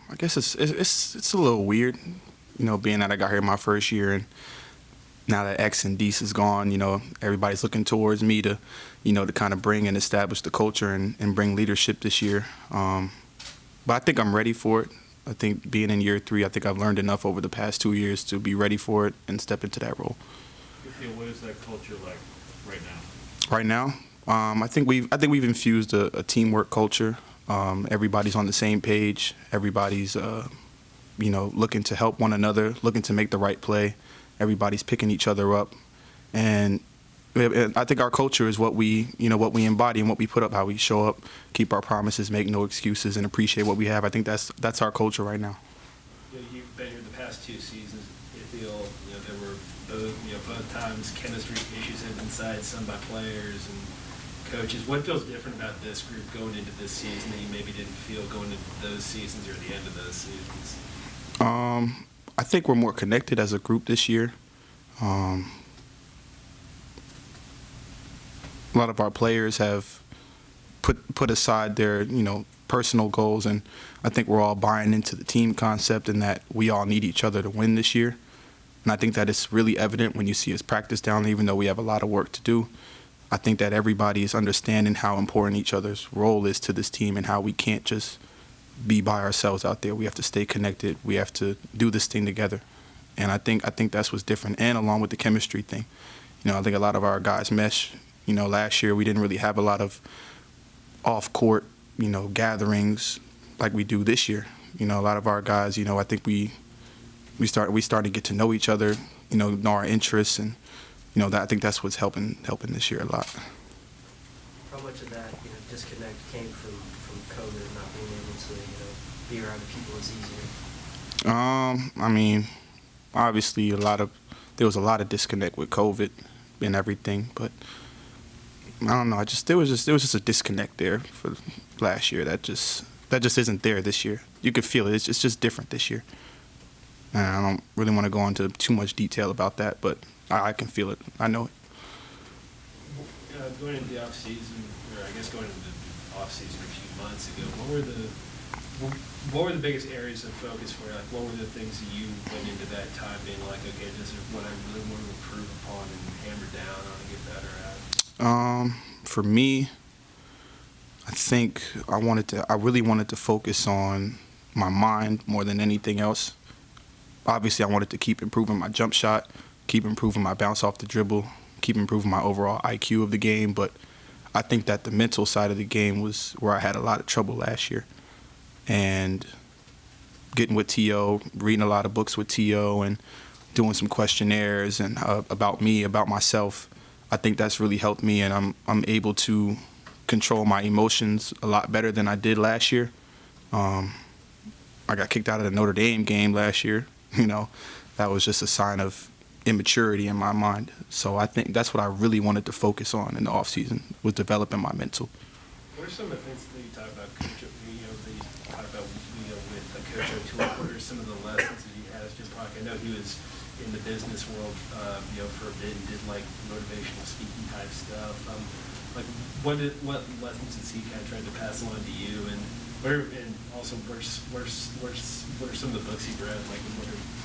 I guess it's a little weird, being that I got here my first year, and now that X and Deese is gone, everybody's looking towards me to kind of bring and establish the culture and bring leadership this year. But I think I'm ready for it. I think being in year 3, I think I've learned enough over the past 2 years to be ready for it and step into that role. What is that culture like right now? Right now, I think we've infused a teamwork culture. Everybody's on the same page. Everybody's looking to help one another, looking to make the right play. Everybody's picking each other up, and I think our culture is what we embody and what we put up, how we show up, keep our promises, make no excuses, and appreciate what we have. I think that's our culture right now. You've been here the past 2 seasons. You feel there were both times chemistry issues have been cited, some by players and coaches. What feels different about this group going into this season that you maybe didn't feel going into those seasons or the end of those seasons? I think we're more connected as a group this year. A lot of our players have put aside their personal goals, and I think we're all buying into the team concept and that we all need each other to win this year. And I think that it's really evident when you see us practice down there, even though we have a lot of work to do. I think that everybody is understanding how important each other's role is to this team and how we can't just be by ourselves out there. We have to stay connected. We have to do this thing together. And I think that's what's different. And along with the chemistry thing, I think a lot of our guys mesh. Last year we didn't really have a lot of off-court, gatherings like we do this year. A lot of our guys, I think we start to get to know each other, know our interests, and I think that's what's helping this year a lot. How much of that disconnect came from COVID and not being able to be around people as easier? I mean, obviously there was a lot of disconnect with COVID and everything, but I don't know. There was just a disconnect there for last year that just isn't there this year. You could feel it. It's just different this year. And I don't really want to go into too much detail about that, but I can feel it. I know it. Going into the off-season, or I guess going into the off-season a few months ago, what were the biggest areas of focus for you? Like, what were the things that you went into that time being like, okay, this is what I really want to improve upon and hammer down on and get better at? For me, I think I really wanted to focus on my mind more than anything else. Obviously, I wanted to keep improving my jump shot, keep improving my bounce off the dribble, keep improving my overall IQ of the game, but I think that the mental side of the game was where I had a lot of trouble last year. And getting with T.O., reading a lot of books with T.O., and doing some questionnaires and about me, about myself, I think that's really helped me, and I'm able to control my emotions a lot better than I did last year. I got kicked out of the Notre Dame game last year. That was just a sign of immaturity in my mind. So I think that's what I really wanted to focus on in the offseason, was developing my mental. What are some of the things that you talk about, Coach? With Coach O'Toole, what are some of the lessons that he has? Just like, I know he was in the business world, for a bit and did like motivational speaking type stuff. What lessons is he kind of trying to pass along to you, and also what are some of the books he read? Like,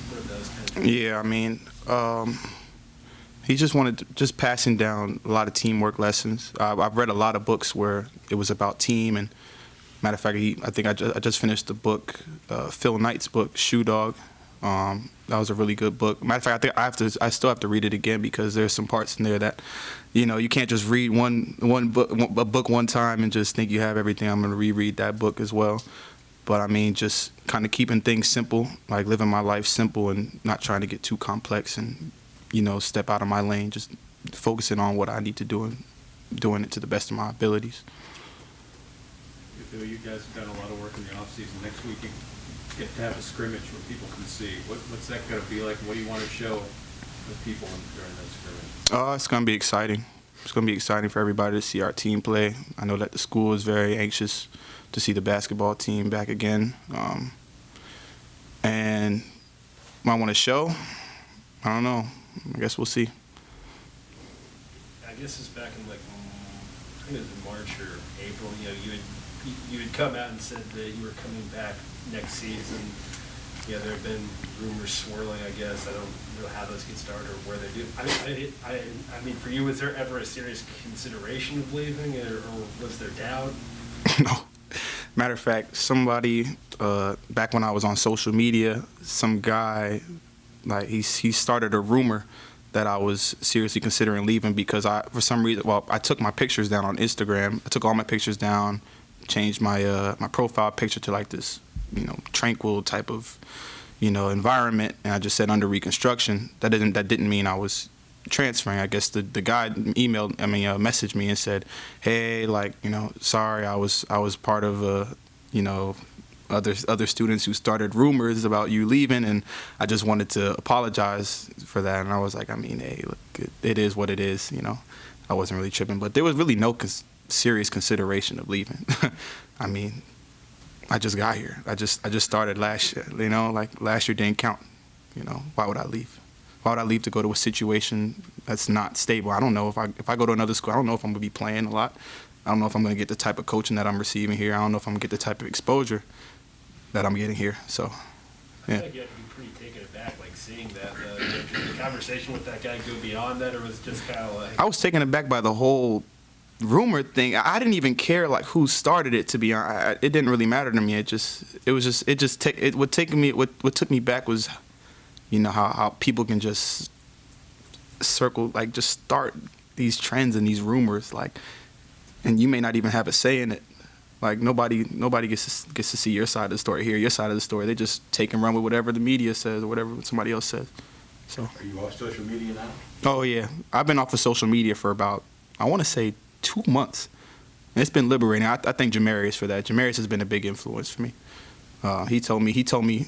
what are those kind of things? Yeah, I mean, he just wanted passing down a lot of teamwork lessons. I've read a lot of books where it was about team, and matter of fact, I think I just finished the book, Phil Knight's book, Shoe Dog. That was a really good book. Matter of fact, I still have to read it again because there's some parts in there that, you can't just read a book one time and just think you have everything. I'm going to reread that book as well. But I mean, just kind of keeping things simple, like living my life simple and not trying to get too complex and, step out of my lane, just focusing on what I need to do and doing it to the best of my abilities. You guys have done a lot of work in the offseason. Next week you get to have a scrimmage where people can see. What's that going to be like? What do you want to show the people during that scrimmage? It's going to be exciting. It's going to be exciting for everybody to see our team play. I know that the school is very anxious to see the basketball team back again. And I want to show, I don't know. I guess we'll see. I guess it's back in I think it was in March or April. You had come out and said that you were coming back next season. Yeah, there have been rumors swirling, I guess. I don't know how those get started or where they do. I mean, for you, was there ever a serious consideration of leaving, or was there doubt? No. Matter of fact, somebody back when I was on social media, some guy, like he started a rumor that I was seriously considering leaving because for some reason, I took my pictures down on Instagram. I took all my pictures down, changed my my profile picture to like this, tranquil type of, environment, and I just said under reconstruction. That didn't mean I was transferring. I guess the guy messaged me and said, hey, sorry, I was part of other students who started rumors about you leaving, and I just wanted to apologize for that. And I was like, hey, look, it is what it is. I wasn't really tripping, but there was really no serious consideration of leaving. I just got here. I just started last year. Last year didn't count. Why would I leave? Why would I leave to go to a situation that's not stable? I don't know if I go to another school, I don't know if I'm going to be playing a lot. I don't know if I'm going to get the type of coaching that I'm receiving here. I don't know if I'm going to get the type of exposure that I'm getting here. So, yeah. I feel like you have to be pretty taken aback, seeing that. Did the conversation with that guy go beyond that, or was it just kind of like... I was taken aback by the whole rumor thing. I didn't even care who started it, to be honest. It didn't really matter to me. What took me back was how people can just just start these trends and these rumors, and you may not even have a say in it. Nobody gets to see your side of the story, hear your side of the story. They just take and run with whatever the media says or whatever somebody else says. So. Are you off social media now? Oh yeah, I've been off of social media for about, I want to say, 2 months. And it's been liberating. I thank Jamarius for that. Jamarius has been a big influence for me. He told me,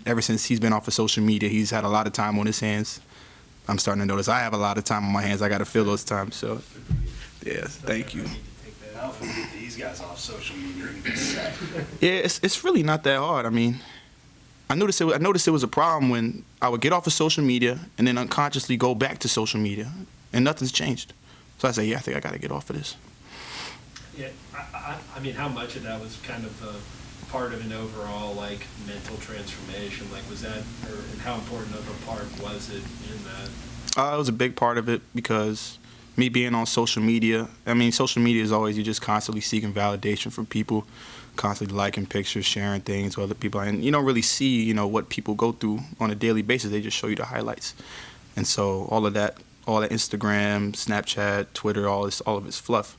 ever since he's been off of social media, he's had a lot of time on his hands. I'm starting to notice I have a lot of time on my hands. I got to fill those times. So, yeah, thank you. How can we get these guys off social media and get set? Yeah, it's really not that hard. I noticed it was a problem when I would get off of social media and then unconsciously go back to social media, and nothing's changed. So I say, yeah, I think I got to get off of this. Yeah, how much of that was kind of part of an overall mental transformation? Was that, and how important of a part was it in that? It was a big part of it because me being on social media, social media is always, you're just constantly seeking validation from people, constantly liking pictures, sharing things with other people, and you don't really see, what people go through on a daily basis. They just show you the highlights. And so all of that Instagram, Snapchat, Twitter, all of it's fluff.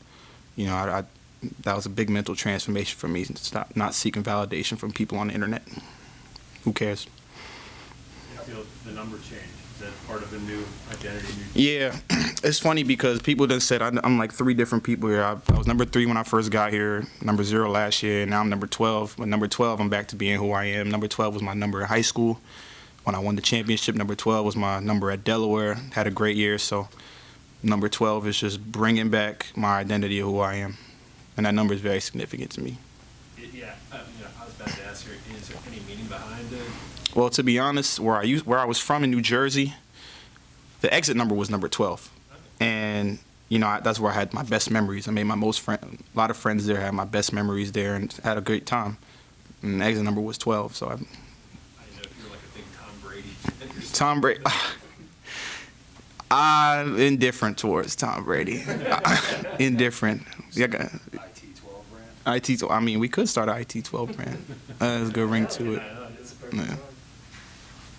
That was a big mental transformation for me, stop not seeking validation from people on the internet. Who cares? I feel the number change. Is that part of the new identity? Yeah, it's funny because people done said I'm like 3 different people here. I was number 3 when I first got here, number 0 last year, and now I'm number 12. But number 12, I'm back to being who I am. Number 12 was my number in high school. When I won the championship, number 12 was my number at Delaware. Had a great year, so number 12 is just bringing back my identity of who I am. And that number is very significant to me. Yeah, I was about to ask you, is there any meaning behind it? Well, to be honest, where I was from in New Jersey, the exit number was number 12. And, that's where I had my best memories. I made my a lot of friends there, had my best memories there, and had a great time. And the exit number was 12, so I didn't know if you were a big Tom Brady fan or something. Tom Brady. I'm indifferent towards Tom Brady. Indifferent. Yeah, IT-12 brand? IT-12. We could start an IT-12 brand. There's a good ring to it. Yeah.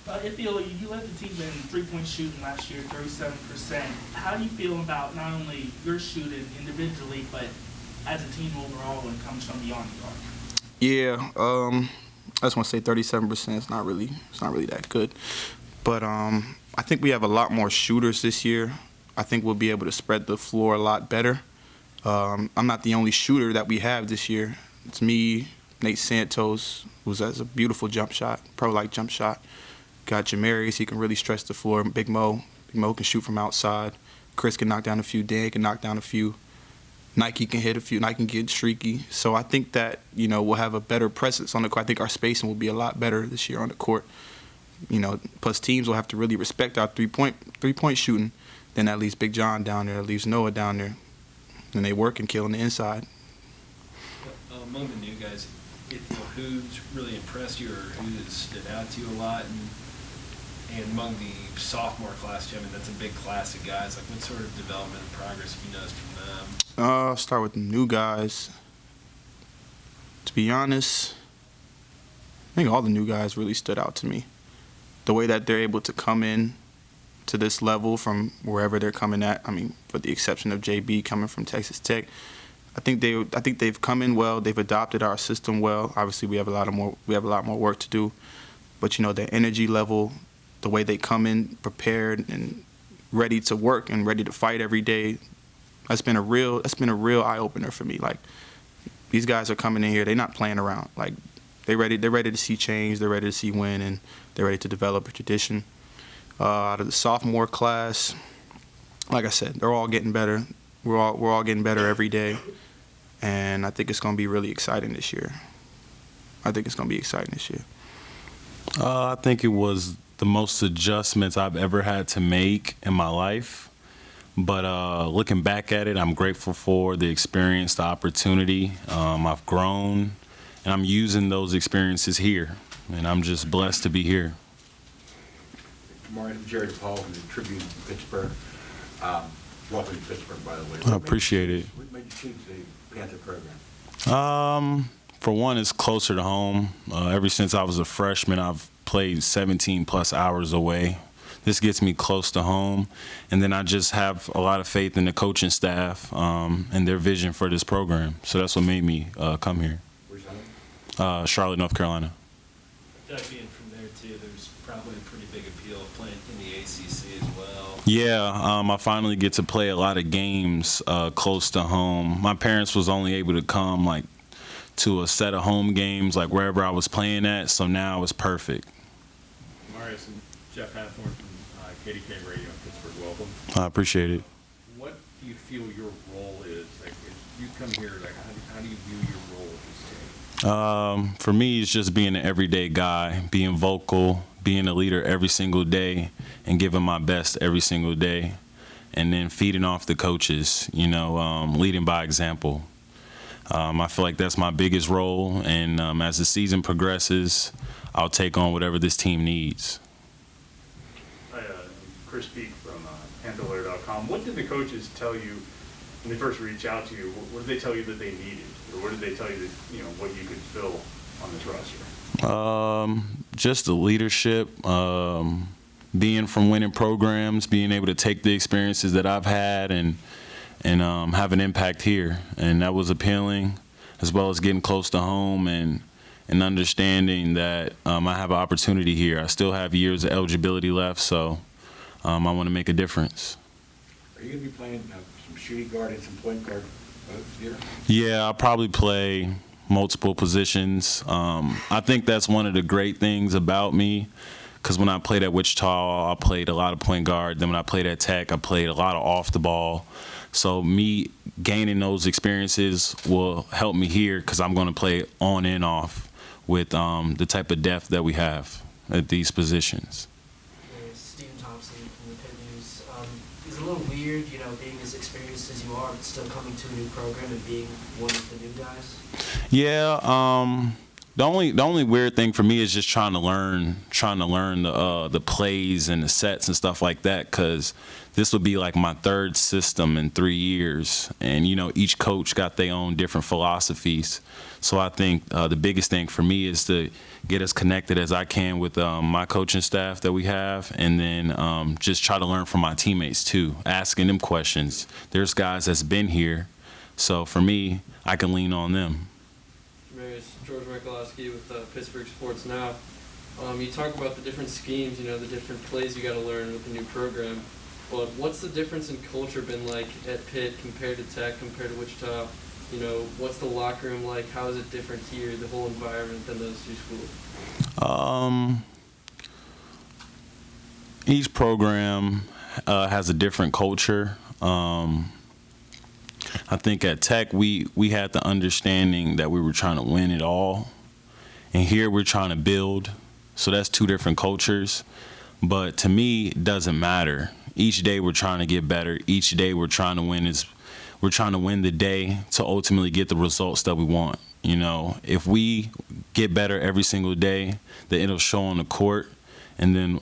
Ifeolu, you led the team in three-point shooting last year, 37%. How do you feel about not only your shooting individually, but as a team overall when it comes from beyond the arc? Yeah, I just want to say 37%. It's not really that good, but I think we have a lot more shooters this year. I think we'll be able to spread the floor a lot better. I'm not the only shooter that we have this year. It's me, Nate Santos, who has a beautiful jump shot, pro-like jump shot. Got Jamarius, he can really stretch the floor. Big Mo can shoot from outside. Chris can knock down a few. Dan can knock down a few. Nike can hit a few. Nike can get streaky. So I think that, we'll have a better presence on the court. I think our spacing will be a lot better this year on the court. Plus teams will have to really respect our three-point shooting. Then that leaves Big John down there. That leaves Noah down there. And they work and kill on the inside. Among the new guys, who's really impressed you or who has stood out to you a lot? And among the sophomore class, I mean, that's a big class of guys. Like, what sort of development and progress have you noticed from them? I'll start with the new guys. To be honest, I think all the new guys really stood out to me. The way that they're able to come in to this level from wherever they're coming at. I mean, with the exception of JB coming from Texas Tech, I think they've come in well. They've adopted our system well. Obviously, we have a lot more work to do, but their energy level, the way they come in prepared and ready to work and ready to fight every day, that's been a real eye opener for me. Like, these guys are coming in here, they're not playing around. Like, they're ready to see change, they're ready to see win, and they're ready to develop a tradition. Out of the sophomore class, like I said, they're all getting better. We're all getting better every day, and I think it's going to be really exciting this year. I think it was the most adjustments I've ever had to make in my life. But looking back at it, I'm grateful for the experience, the opportunity. I've grown, and I'm using those experiences here, and I'm just blessed to be here. I'm Jerry Paul from the Tribune in Pittsburgh. Welcome to Pittsburgh, by the way. I appreciate it. What made you choose the Panther program? For one, it's closer to home. Ever since I was a freshman, I've played 17 plus hours away. This gets me close to home, and then I just have a lot of faith in the coaching staff and their vision for this program. So that's what made me come here. Where's home? Charlotte, North Carolina. Doug, being from there too, there's probably a pretty big appeal of playing in the ACC as well. Yeah, I finally get to play a lot of games close to home. My parents was only able to come like to a set of home games like wherever I was playing at, so now it's perfect. Marius and Jeff Hathorn from KDK Radio in Pittsburgh, welcome. I appreciate it. What do you feel your role is? Like, if you come here, like, how do you view your role at this team? For me, it's just being an everyday guy, being vocal, being a leader every single day, and giving my best every single day, and then feeding off the coaches, leading by example. I feel like that's my biggest role, and as the season progresses, I'll take on whatever this team needs. Hi, Chris Peak from Panthers.com. What did the coaches tell you when they first reached out to you? What did they tell you that they needed, or what did they tell you that what you could fill on this roster? Just the leadership, being from winning programs, being able to take the experiences that I've had and have an impact here, and that was appealing, as well as getting close to home and understanding that I have an opportunity here. I still have years of eligibility left, so I want to make a difference. Are you going to be playing some shooting guard and some point guard both here? Yeah, I'll probably play multiple positions. I think that's one of the great things about me, because when I played at Wichita, I played a lot of point guard. Then when I played at Tech, I played a lot of off the ball. So me gaining those experiences will help me here, because I'm going to play on and off with the type of depth that we have at these positions. Stephen Thompson from the Pitt News. Is it a little weird, being as experienced as you are, but still coming to a new program and being one of the new guys? Yeah. The only weird thing for me is just trying to learn the plays and the sets and stuff like that, because this would be like my third system in 3 years, and each coach got their own different philosophies. So I think the biggest thing for me is to get as connected as I can with my coaching staff that we have, and then just try to learn from my teammates too, asking them questions. There's guys that's been here, so for me, I can lean on them. George Michalowski with Pittsburgh Sports Now. You talk about the different schemes, the different plays you got to learn with the new program. But what's the difference in culture been like at Pitt compared to Tech, compared to Wichita? What's the locker room like? How is it different here, the whole environment than those two schools? Each program has a different culture. I think at Tech, we had the understanding that we were trying to win it all. And here we're trying to build. So that's two different cultures. But to me, it doesn't matter. Each day we're trying to get better. Each day we're trying to win the day to ultimately get the results that we want. You know, if we get better every single day, then it'll show on the court, and then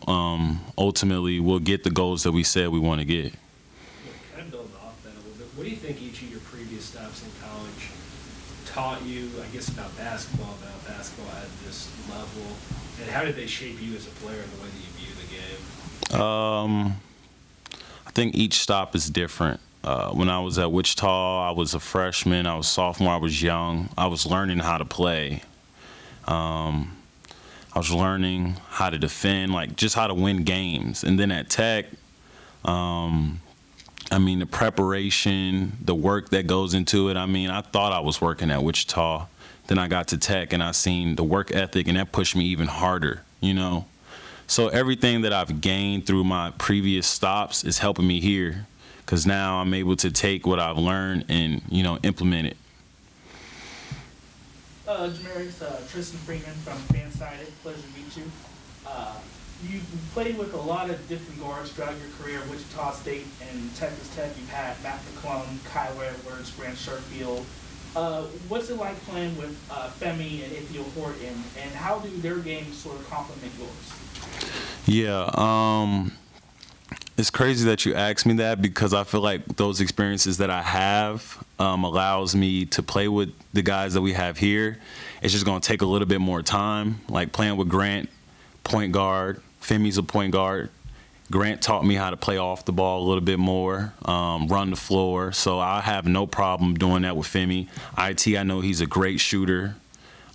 ultimately we'll get the goals that we said we want to get. Kind of building off that a little bit, what do you think each of your previous stops in college taught you, I guess, about basketball at this level, and how did they shape you as a player and the way that you view the game? I think each stop is different. When I was at Wichita, I was a freshman. I was sophomore. I was young. I was learning how to play. I was learning how to defend, like just how to win games. And then at Tech, I mean, the preparation, the work that goes into it. I mean, I thought I was working at Wichita. Then I got to Tech and I seen the work ethic, and that pushed me even harder, you know? So everything that I've gained through my previous stops is helping me here, because now I'm able to take what I've learned and, you know, implement it. Jamarius, Tristan Freeman from Fansided. Pleasure to meet you. You played with a lot of different guards throughout your career, Wichita State and Texas Tech. You've had Matt McClung, Kyle Edwards, Grant Sherfield. What's it like playing with Femi and Ithiel Horton, and how do their games sort of complement yours? Yeah, it's crazy that you asked me that, because I feel like those experiences that I have allows me to play with the guys that we have here. It's just going to take a little bit more time. Like playing with Grant, point guard. Femi's a point guard. Grant taught me how to play off the ball a little bit more, run the floor. So I have no problem doing that with Femi. I know he's a great shooter.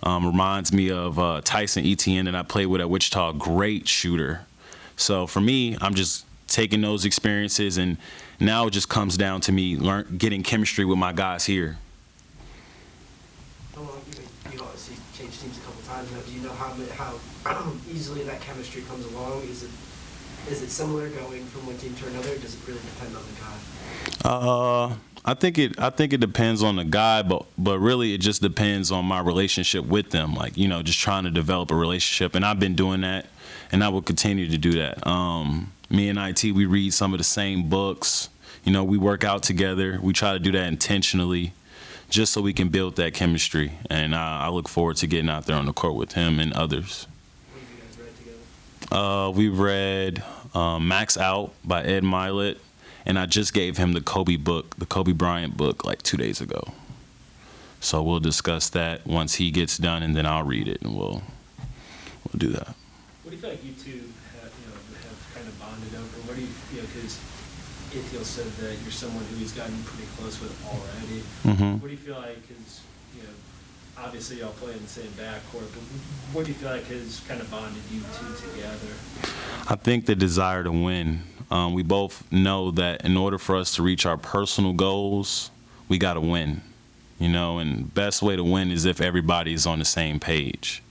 Reminds me of Tyson Etienne that I played with at Wichita, great shooter. So for me, I'm just taking those experiences, and now it just comes down to me getting chemistry with my guys here. How long, you obviously changed teams a couple times now. Do you know how easily that chemistry comes along? Is it similar going from one team to another, or does it really depend on the guy? I think it depends on the guy, but really it just depends on my relationship with them. Like, you know, just trying to develop a relationship, and I've been doing that, and I will continue to do that. Me and IT, we read some of the same books. You know, we work out together. We try to do that intentionally, just so we can build that chemistry. And I look forward to getting out there on the court with him and others. What have you guys read together? We read Max Out by Ed Milet, and I just gave him the Kobe book, the Kobe Bryant book, like 2 days ago. So we'll discuss that once he gets done, and then I'll read it, and we'll do that. What do you feel like you two have kind of bonded over? What do you because Ithiel said that you're someone who he's gotten pretty close with already. Mm-hmm. What do you feel like is, obviously y'all play in the same backcourt, but what do you feel like has kind of bonded you two together? I think the desire to win. We both know that in order for us to reach our personal goals, we got to win. And best way to win is if everybody is on the same page.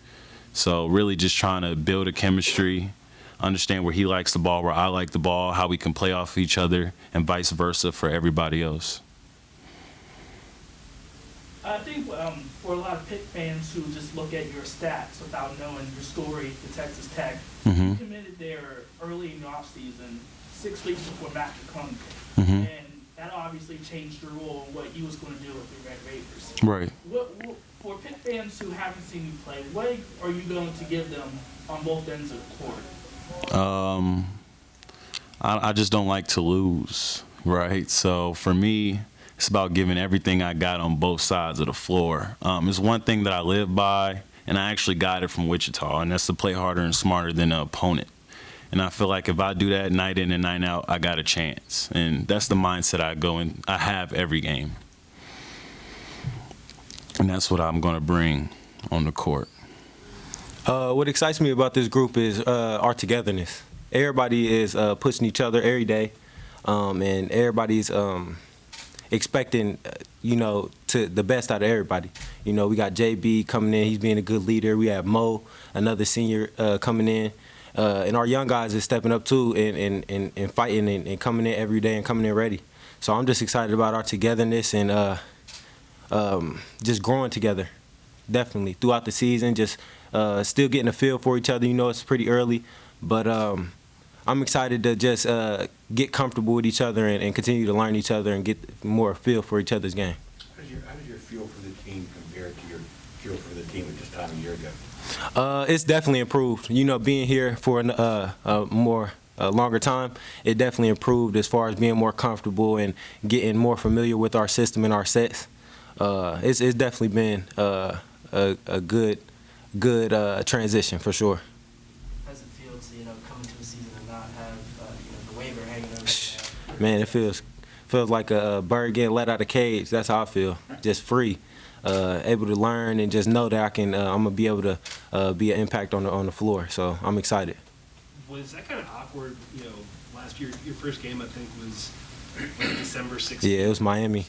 So really just trying to build a chemistry, understand where he likes the ball, where I like the ball, how we can play off each other, and vice versa for everybody else. I think for a lot of Pitt fans who just look at your stats without knowing your story to Texas Tech, Mm-hmm. you committed there early in the offseason, 6 weeks before Matt McClung. Mm-hmm. And that obviously changed your role and what you was going to do with the Red Raiders. Right. What, for Pitt fans who haven't seen you play, what are you going to give them on both ends of the court? I just don't like to lose, right? So for me, it's about giving everything I got on both sides of the floor. It's one thing that I live by, and I actually got it from Wichita, and that's to play harder and smarter than the opponent. And I feel like if I do that night in and night out, I got a chance. And that's the mindset I have every game. And that's what I'm going to bring on the court. What excites me about this group is our togetherness. Everybody is pushing each other every day, and everybody's expecting, to the best out of everybody. We got JB coming in; he's being a good leader. We have Mo, another senior, coming in, and our young guys is stepping up too and fighting and coming in every day and coming in ready. So I'm just excited about our togetherness and just growing together, definitely throughout the season. Just still getting a feel for each other. It's pretty early, but I'm excited to just get comfortable with each other and continue to learn each other and get more feel for each other's game. How does your feel for the team compare to your here again? It's definitely improved. You know, being here for a longer time, it definitely improved as far as being more comfortable and getting more familiar with our system and our sets. It's definitely been a good transition for sure. How's it feel to, you know, come into a season and not have, you know, the waiver hanging over your head? Man, it feels like a bird getting let out of the cage. That's how I feel. Just free, able to learn and just know that I'm gonna be able to be an impact on the floor. So I'm excited. Was that kind of awkward, you know, last year, your first game, I think, was like December 16th? Yeah, it was Miami.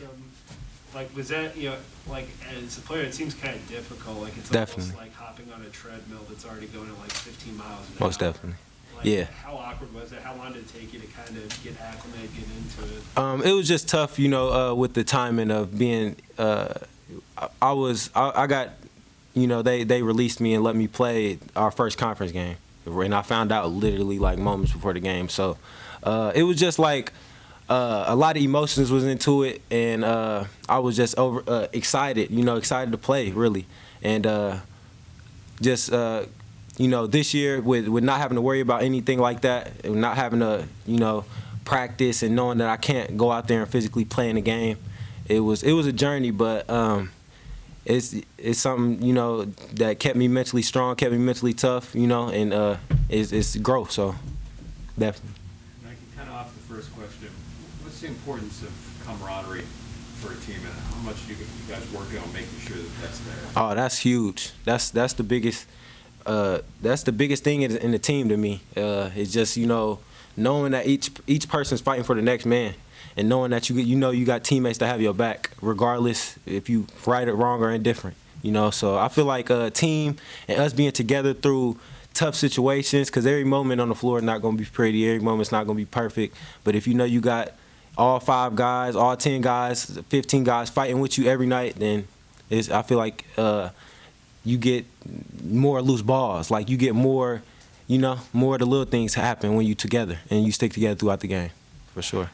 Like, was that, you know, like, as a player, it seems kind of difficult. Like, it's Definitely. almost like hopping on a treadmill that's already going at like 15 miles an hour. Most definitely. Like, Yeah. How awkward was it? How long did it take you to kind of get acclimated, get into it? It was just tough, you know, with the timing of being. I got, you know, they released me and let me play our first conference game, and I found out literally like moments before the game. So it was just like a lot of emotions was into it, and I was just excited, you know, excited to play really, and just. You know, this year with not having to worry about anything like that, and not having to, you know, practice and knowing that I can't go out there and physically play in the game, it was a journey, but it's something, you know, that kept me mentally strong, kept me mentally tough, you know, and it's growth, so definitely. And I can kind of off the first question, what's the importance of camaraderie for a team, and how much you guys working on making sure that that's there? Oh, that's huge. That's the biggest. That's the biggest thing in the team to me. It's just, you know, knowing that each person's fighting for the next man, and knowing that you got teammates that have your back, regardless if you right or wrong or indifferent. You know, so I feel like a team and us being together through tough situations, because every moment on the floor is not going to be pretty, every moment's not going to be perfect. But if you know you got all 5 guys, all 10 guys, 15 guys fighting with you every night, then I feel like you get more loose balls. Like, you get more, you know, more of the little things happen when you together and you stick together throughout the game, for sure.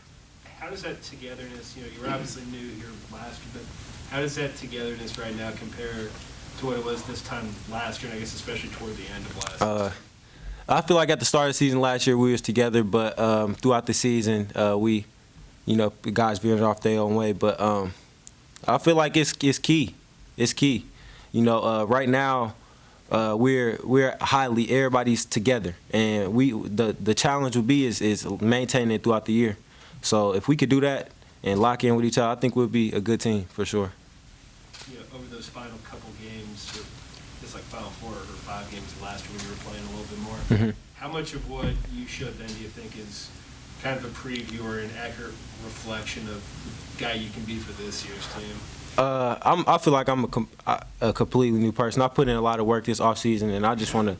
How does that togetherness, you know, you're obviously new here last year, but how does that togetherness right now compare to what it was this time last year, and I guess especially toward the end of last season? I feel like at the start of the season last year we was together, but throughout the season we, you know, the guys veered off their own way. But I feel like it's key. It's key. You know, right now we're highly, everybody's together, and the challenge would be is maintaining it throughout the year. So if we could do that and lock in with each other, I think we'll be a good team for sure. You know, over those final couple games, or just like final 4 or 5 games last year when you were playing a little bit more, how much of what you showed then do you think is kind of a preview or an accurate reflection of the guy you can be for this year's team? I feel like I'm a completely new person. I put in a lot of work this offseason, and I just want to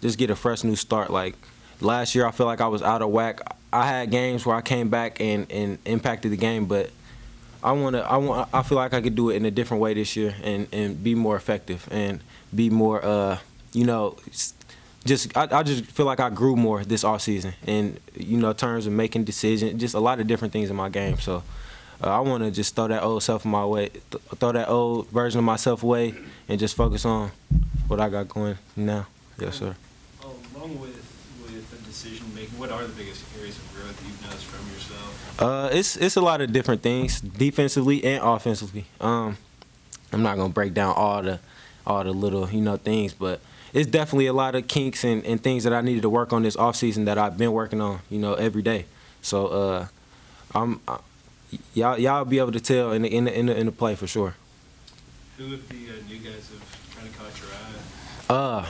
just get a fresh new start. Like last year, I feel like I was out of whack. I had games where I came back and impacted the game, but I feel like I could do it in a different way this year and be more effective and be more, you know, I just feel like I grew more this offseason, and you know, in terms of making decisions, just a lot of different things in my game. So. I want to just throw that old self my way, throw that old version of myself away, and just focus on what I got going now. Yes, sir. Along with the decision making, what are the biggest areas of growth that you've noticed from yourself? It's a lot of different things, defensively and offensively. I'm not gonna break down all the little, you know, things, but it's definitely a lot of kinks and things that I needed to work on this offseason that I've been working on, you know, every day. So y'all be able to tell in the play for sure. Who of the new guys have kind of caught your eye?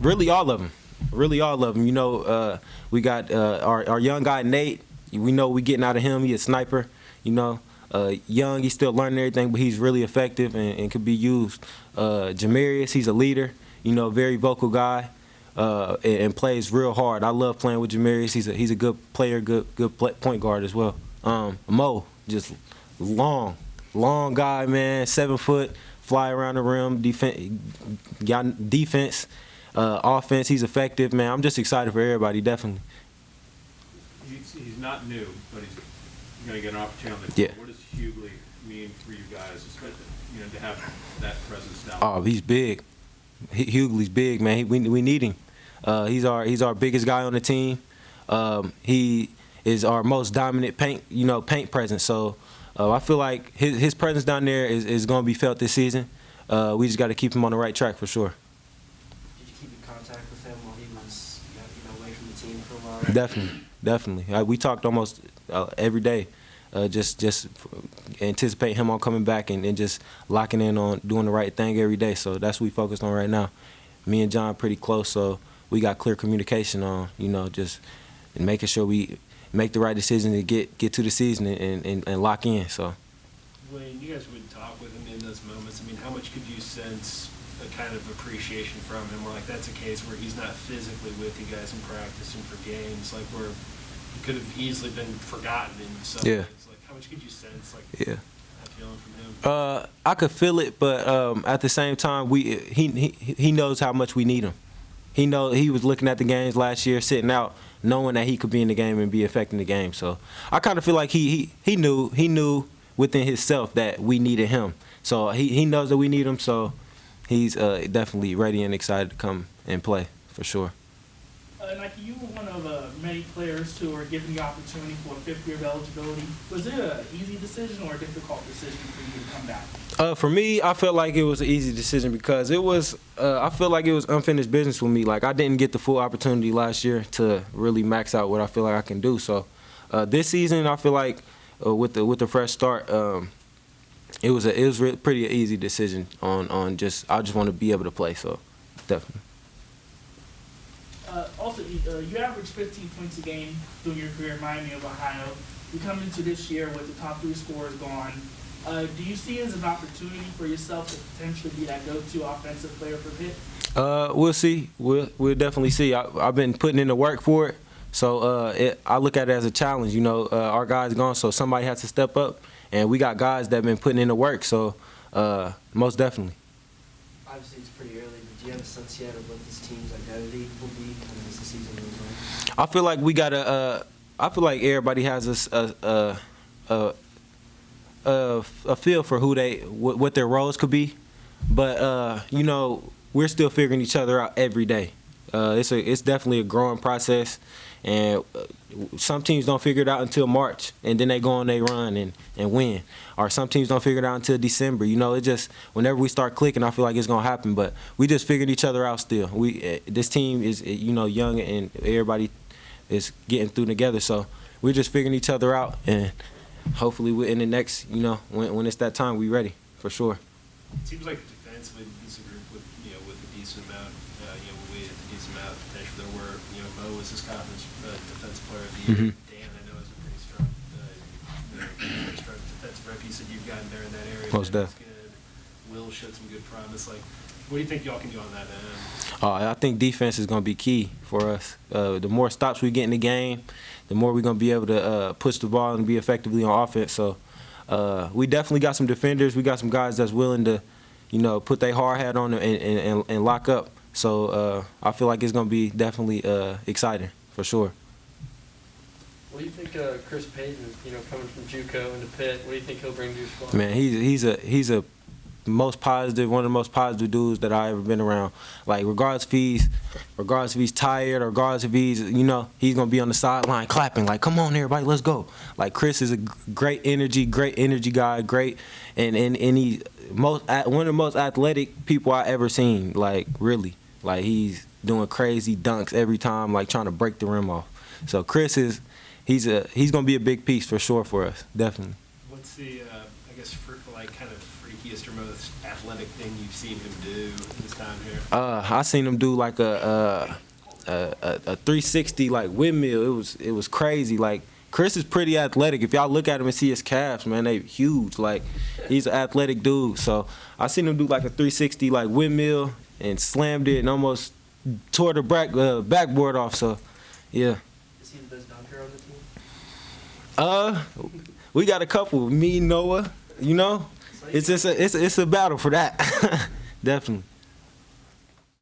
Really all of them. Really all of them. You know, we got our young guy Nate. We know we getting out of him. He's a sniper. You know, young. He's still learning everything, but he's really effective and could be used. Jamarius, he's a leader. You know, very vocal guy. And plays real hard. I love playing with Jamarius. He's a good player, good point guard as well. Mo, just long guy, man, 7 foot, fly around the rim, defense, offense. He's effective, man. I'm just excited for everybody, definitely. He's not new, but he's going to get an opportunity on the court. Yeah. What does Hughley mean for you guys, especially, you know, to have that presence down? Oh, he's big. Hughley's big, man. We need him. He's our biggest guy on the team. He is our most dominant paint presence. So I feel like his presence down there is going to be felt this season. We just got to keep him on the right track for sure. Did you keep in contact with him while he was away from the team for a while? Definitely. We talked almost every day. Just anticipate him on coming back and just locking in on doing the right thing every day. So that's what we focused on right now. Me and John pretty close, so we got clear communication on, just making sure we make the right decision to get to the season and lock in. So When you guys would talk with him in those moments, I mean, how much could you sense a kind of appreciation from him, where like that's a case where he's not physically with you guys in practice and for games, like where he could have easily been forgotten in some ways. Like how much could you sense like that feeling from him? I could feel it, but at the same time, he knows how much we need him. He was looking at the games last year, sitting out, knowing that he could be in the game and be affecting the game. So I kind of feel like he knew within himself that we needed him. So he knows that we need him. So he's definitely ready and excited to come and play for sure. Nike, you were one of many players who were given the opportunity for a fifth year of eligibility. Was it an easy decision or a difficult decision for you to come back? For me, I felt like it was an easy decision because it was. I feel like it was unfinished business with me. Like I didn't get the full opportunity last year to really max out what I feel like I can do. So this season, I feel like with the fresh start, it was a pretty easy decision on just I just want to be able to play. So definitely. Also, you averaged 15 points a game through your career in Miami of Ohio. You come into this year with the top 3 scorers gone. Do you see it as an opportunity for yourself to potentially be that go-to offensive player for Pitt? We'll see. We'll definitely see. I've been putting in the work for it, so I look at it as a challenge. Our guys gone, so somebody has to step up, and we got guys that have been putting in the work. So most definitely. Obviously, it's pretty early, but do you have a sense yet of what this team's identity will be kind of as the season goes on? I feel like we got I feel like everybody has a feel for what their roles could be, but we're still figuring each other out every day. It's definitely a growing process, and some teams don't figure it out until March, and then they go on their run and win. Or some teams don't figure it out until December. It just whenever we start clicking, I feel like it's gonna happen. But we just figured each other out still. This team is young, and everybody is getting through together. So we're just figuring each other out, and hopefully in the next when it's that time, we ready for sure. It seems like defensively this is a group with a decent amount of potential. There were Mo was his conference defensive player of the year. Dan, I know, is a pretty strong defensive rep. You said you've gotten there in that area. Most definitely. Will showed some good promise. Like, what do you think y'all can do on that end? I think defense is going to be key for us. The more stops we get in the game, the more we're going to be able to push the ball and be effectively on offense. So we definitely got some defenders. We got some guys that's willing to, put their hard hat on and lock up. So I feel like it's going to be definitely exciting for sure. What do you think Chris Payton, coming from JUCO into Pitt, what do you think he'll bring to your squad? Man, he's a one of the most positive dudes that I ever been around. Like regardless if he's tired, or regardless if he's he's gonna be on the sideline clapping like, come on everybody, let's go. Like Chris is a great energy guy, great, and he's one of the most athletic people I ever seen. Like really, like he's doing crazy dunks every time, like trying to break the rim off. So Chris he's gonna be a big piece for sure for us, definitely. What's the kind of freakiest or most athletic thing you've seen him do this time here? I seen him do like a 360 like windmill. It was crazy. Like Chris is pretty athletic. If y'all look at him and see his calves, man, they huge. Like he's an athletic dude. So I seen him do like a 360 like windmill and slammed it and almost tore the backboard off. So yeah. Is he the best dunker on the team? We got a couple. Me, Noah. It's just it's a battle for that. Definitely.